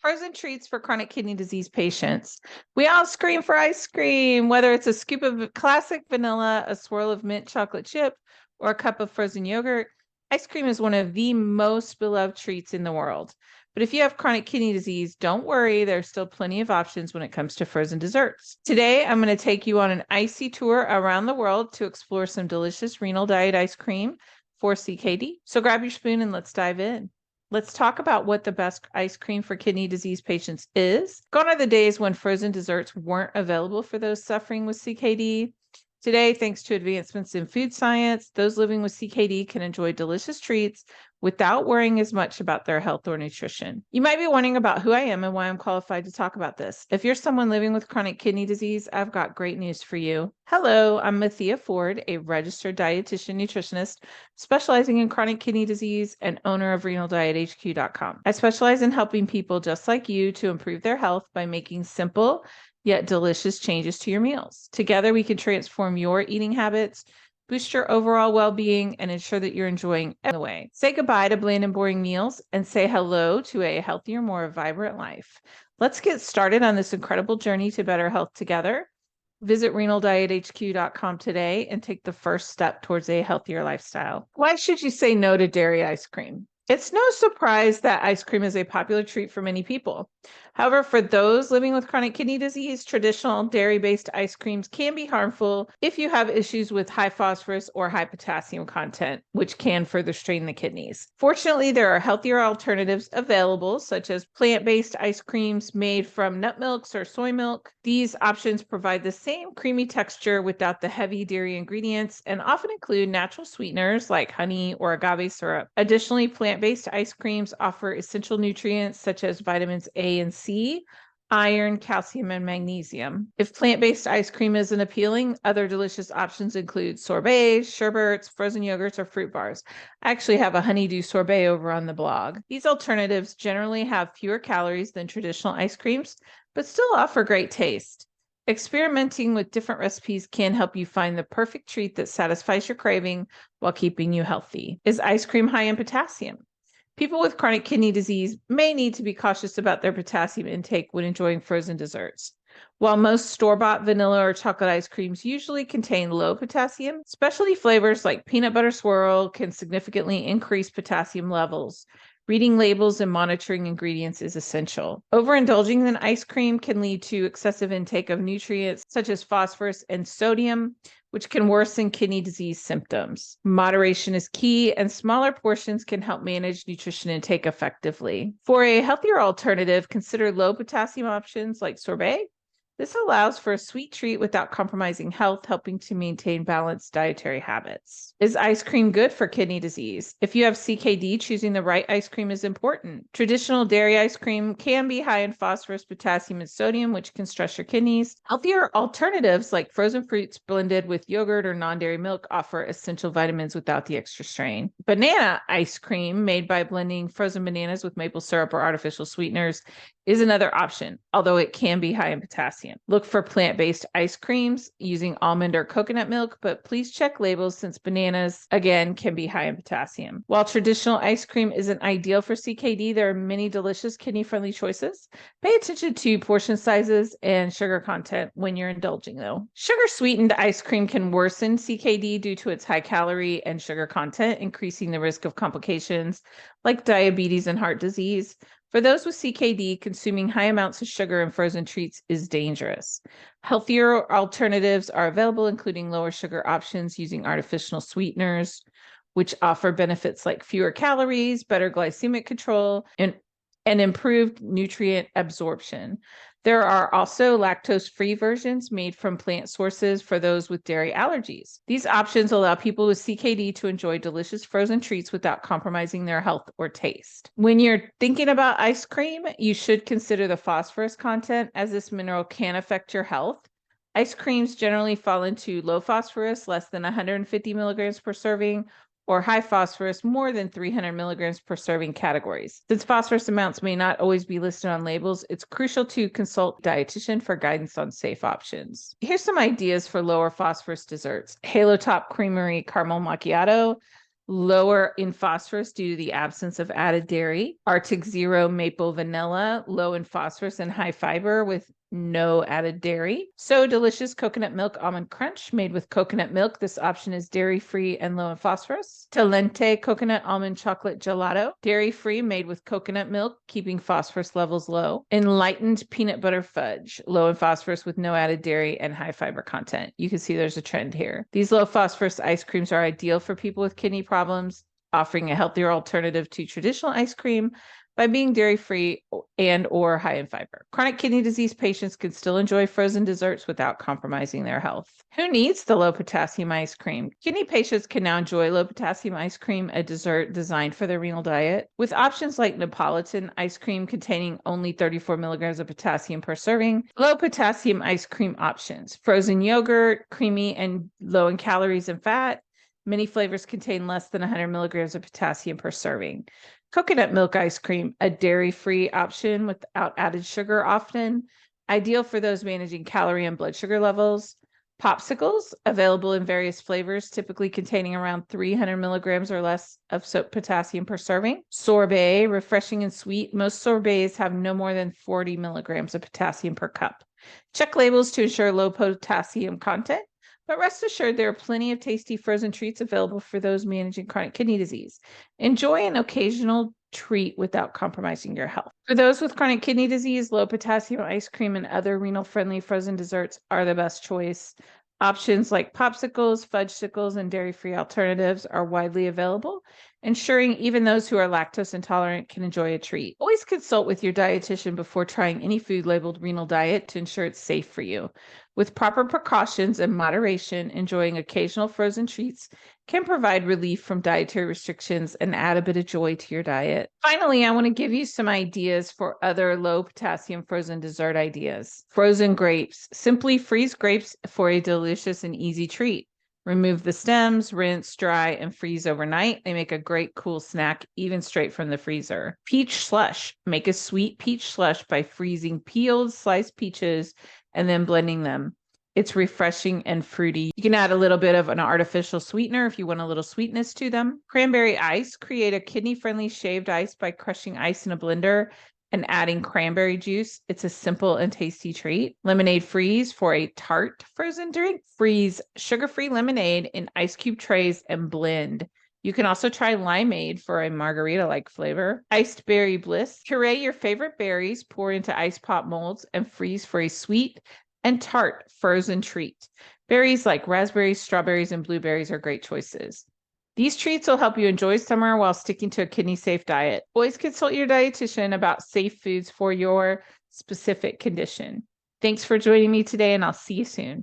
Frozen treats for chronic kidney disease patients. We all scream for ice cream, whether it's a scoop of classic vanilla, a swirl of mint chocolate chip, or a cup of frozen yogurt. Ice cream is one of the most beloved treats in the world. But if you have chronic kidney disease, don't worry, there's still plenty of options when it comes to frozen desserts. Today, I'm going to take you on an icy tour around the world to explore some delicious renal diet ice cream for CKD. So grab your spoon and let's dive in. Let's talk about what the best ice cream for kidney disease patients is. Gone are the days when frozen desserts weren't available for those suffering with CKD. Today, thanks to advancements in food science, those living with CKD can enjoy delicious treats without worrying as much about their health or nutrition. You might be wondering about who I am and why I'm qualified to talk about this. If you're someone living with chronic kidney disease, I've got great news for you. Hello, I'm Mathia Ford, a registered dietitian nutritionist specializing in chronic kidney disease and owner of RenalDietHQ.com. I specialize in helping people just like you to improve their health by making simple yet delicious changes to your meals. Together, we can transform your eating habits, boost your overall well-being, and ensure that you're enjoying every way. Say goodbye to bland and boring meals and say hello to a healthier, more vibrant life. Let's get started on this incredible journey to better health together. Visit RenalDietHQ.com today and take the first step towards a healthier lifestyle. Why should you say no to dairy ice cream? It's no surprise that ice cream is a popular treat for many people. However, for those living with chronic kidney disease, traditional dairy-based ice creams can be harmful if you have issues with high phosphorus or high potassium content, which can further strain the kidneys. Fortunately, there are healthier alternatives available, such as plant-based ice creams made from nut milks or soy milk. These options provide the same creamy texture without the heavy dairy ingredients and often include natural sweeteners like honey or agave syrup. Additionally, plant-based ice creams offer essential nutrients such as vitamins A and C, iron, calcium, and magnesium. If plant-based ice cream isn't appealing, other delicious options include sorbets, sherbets, frozen yogurts, or fruit bars. I actually have a honeydew sorbet over on the blog. These alternatives generally have fewer calories than traditional ice creams, but still offer great taste. Experimenting with different recipes can help you find the perfect treat that satisfies your craving while keeping you healthy. Is ice cream high in potassium? People with chronic kidney disease may need to be cautious about their potassium intake when enjoying frozen desserts. While most store-bought vanilla or chocolate ice creams usually contain low potassium, specialty flavors like peanut butter swirl can significantly increase potassium levels. Reading labels and monitoring ingredients is essential. Overindulging in ice cream can lead to excessive intake of nutrients such as phosphorus and sodium, which can worsen kidney disease symptoms. Moderation is key, and smaller portions can help manage nutrition intake effectively. For a healthier alternative, consider low potassium options like sorbet. This allows for a sweet treat without compromising health, helping to maintain balanced dietary habits. Is ice cream good for kidney disease? If you have CKD, choosing the right ice cream is important. Traditional dairy ice cream can be high in phosphorus, potassium, and sodium, which can stress your kidneys. Healthier alternatives like frozen fruits blended with yogurt or non-dairy milk offer essential vitamins without the extra strain. Banana ice cream, made by blending frozen bananas with maple syrup or artificial sweeteners, is another option, although it can be high in potassium. Look for plant-based ice creams using almond or coconut milk, but please check labels since bananas, again, can be high in potassium. While traditional ice cream isn't ideal for CKD, there are many delicious kidney-friendly choices. Pay attention to portion sizes and sugar content when you're indulging, though. Sugar-sweetened ice cream can worsen CKD due to its high calorie and sugar content, increasing the risk of complications like diabetes and heart disease. For those with CKD, consuming high amounts of sugar and frozen treats is dangerous. Healthier alternatives are available, including lower sugar options using artificial sweeteners, which offer benefits like fewer calories, better glycemic control, and improved nutrient absorption. There are also lactose-free versions made from plant sources for those with dairy allergies. These options allow people with CKD to enjoy delicious frozen treats without compromising their health or taste. When you're thinking about ice cream, you should consider the phosphorus content, as this mineral can affect your health. Ice creams generally fall into low phosphorus, less than 150 milligrams per serving, or high phosphorus, more than 300 milligrams per serving categories. Since phosphorus amounts may not always be listed on labels, it's crucial to consult a dietitian for guidance on safe options. Here's some ideas for lower phosphorus desserts. Halo Top Creamery Caramel Macchiato, lower in phosphorus due to the absence of added dairy. Arctic Zero Maple Vanilla, low in phosphorus and high fiber with no added dairy. So Delicious Coconut Milk Almond Crunch made with coconut milk. This option is dairy-free and low in phosphorus. Talente Coconut Almond Chocolate Gelato, dairy-free, made with coconut milk, keeping phosphorus levels low. Enlightened Peanut Butter Fudge, low in phosphorus with no added dairy and high fiber content. You can see there's a trend here. These low phosphorus ice creams are ideal for people with kidney problems, offering a healthier alternative to traditional ice cream by being dairy-free and or high in fiber. Chronic kidney disease patients can still enjoy frozen desserts without compromising their health. Who needs the low potassium ice cream? Kidney patients can now enjoy low potassium ice cream, a dessert designed for their renal diet, with options like Neapolitan ice cream containing only 34 milligrams of potassium per serving. Low potassium ice cream options: frozen yogurt, creamy and low in calories and fat. Many flavors contain less than 100 milligrams of potassium per serving. Coconut milk ice cream, a dairy-free option without added sugar often, ideal for those managing calorie and blood sugar levels. Popsicles, available in various flavors, typically containing around 300 milligrams or less of potassium per serving. Sorbet, refreshing and sweet. Most sorbets have no more than 40 milligrams of potassium per cup. Check labels to ensure low potassium content. But rest assured, there are plenty of tasty frozen treats available for those managing chronic kidney disease. Enjoy an occasional treat without compromising your health. For those with chronic kidney disease, low potassium ice cream and other renal-friendly frozen desserts are the best choice. Options like popsicles, fudgesicles, and dairy-free alternatives are widely available, ensuring even those who are lactose intolerant can enjoy a treat. Always consult with your dietitian before trying any food labeled renal diet to ensure it's safe for you. With proper precautions and moderation, enjoying occasional frozen treats can provide relief from dietary restrictions and add a bit of joy to your diet. Finally, I want to give you some ideas for other low potassium frozen dessert ideas. Frozen grapes. Simply freeze grapes for a delicious and easy treat. Remove the stems, rinse, dry, and freeze overnight. They make a great cool snack, even straight from the freezer. Peach slush. Make a sweet peach slush by freezing peeled, sliced peaches and then blending them. It's refreshing and fruity. You can add a little bit of an artificial sweetener if you want a little sweetness to them. Cranberry ice. Create a kidney-friendly shaved ice by crushing ice in a blender and adding cranberry juice. It's a simple and tasty treat. Lemonade freeze for a tart frozen drink. Freeze sugar-free lemonade in ice cube trays and blend. You can also try limeade for a margarita-like flavor. Iced berry bliss. Puree your favorite berries, pour into ice pop molds, and freeze for a sweet and tart frozen treat. Berries like raspberries, strawberries, and blueberries are great choices. These treats will help you enjoy summer while sticking to a kidney-safe diet. Always consult your dietitian about safe foods for your specific condition. Thanks for joining me today, and I'll see you soon.